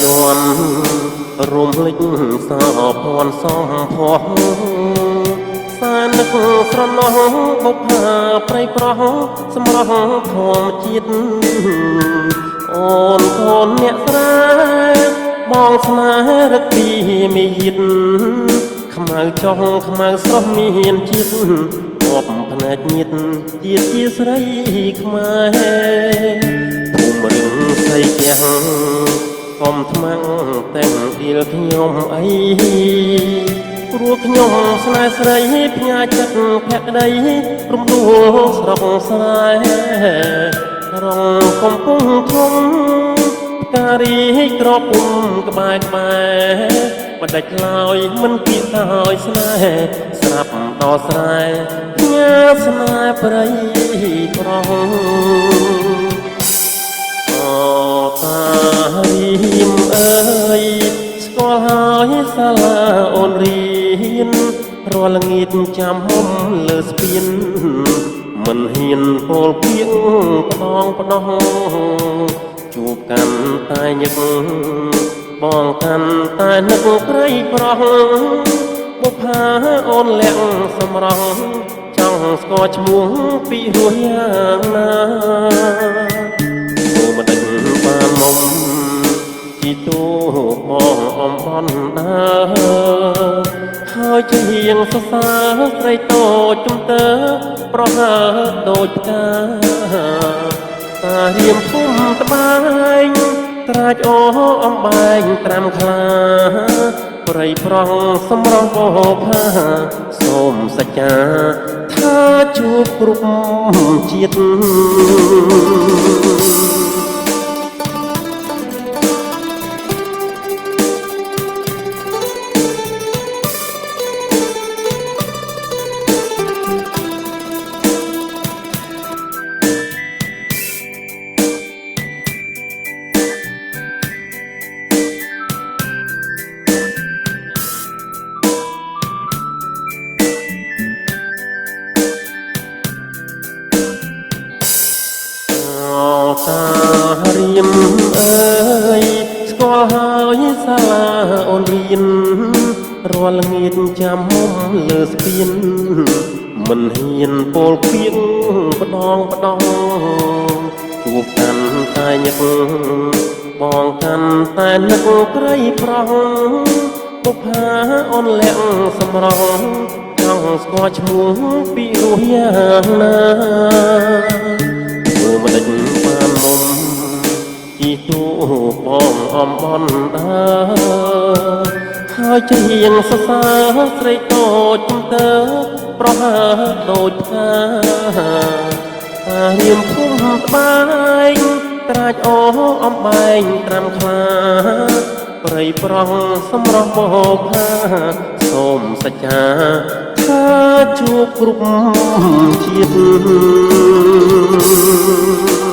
យន់រំលេចសោភ័ណ្ឌសំផស្សសានឹកស្រណោះបុប្ផាប្រៃប្រោះសម្រស់ធម្មជាតិអូនកូនអ្នកស្រែបងស្នេហ៍រឹកពីមាយាទខ្មៅចុះខ្មៅស្រស់មានជាតិអបភ្នែកញៀតជាតិជាស្រីខ្មែរភូមិរឹងស្រីទាំងកុំថ្មាំងតែងដៀលខ្ញុំអីព្រោះខ្ញុំស្នេហ៍ស្រីផ្ញើចិត្តភក្តីរំដួលស្រុកស្រែរងកំពុងធំការីក្របពុំក្បែរក្បែរបដិចឡើយមិនគៀកហើយស្នេហ៍ស្រាប់ដល់ស្រែផ្ញើស្នេហ៍ប្រៃប្រងអូតារីមអើយស្គាល់ហើយសាលាអូនរៀនរាល់ល្ងាចចាំមុំលើស្ពានមិនហ៊ានពោលពីងផ្ដងផ្ដោះជួបកាន់តែញឹកបងកាន់តែនឹកព្រៃប្រោះបុប្ផាអូនលាក់សម្រស់ចង់ស្គាល់ឈ្មោះពីរសយ៉ាងណាមើលមិនដេញបានមុំជីទូបងអំបន់ដើហើយជាហៀងសរសើរស្រីតូចជំទើប្រហើដូចផ្កាតារៀមភូមិត្បែងត្រាចអូអំបែងត្រាំខ្លាប្រៃប្រងសម្រស់បោផាសូមសច្ចាថាជួបគ្រប់ជាតិតារៀមអើយស្គាល់ហើយសាលាអូនរៀនរាល់ល្ងាចចាំមុំលើស្ពានមិនហ៊ានពោលពីងផ្ដងផ្ដោះជួបកាន់តែញឹកបងកាន់តែនឹកព្រៃប្រោះបុប្ផាអូនលាក់សម្រស់ចង់ស្គាល់ឈ្មោះពីរសយ៉ាងណាមើលមិនដេញបានមុំជីទូបងអំបន់ដើហើយជាហៀងសរសើរស្រីតូចជំទើប្រហើដូចផ្កាតារៀមភូមិត្បែងត្រាចអូអំបែងត្រាំខ្លាប្រៃប្រងសម្រស់បោផាសូមសច្ចាថាជួបគ្រប់ជាតិ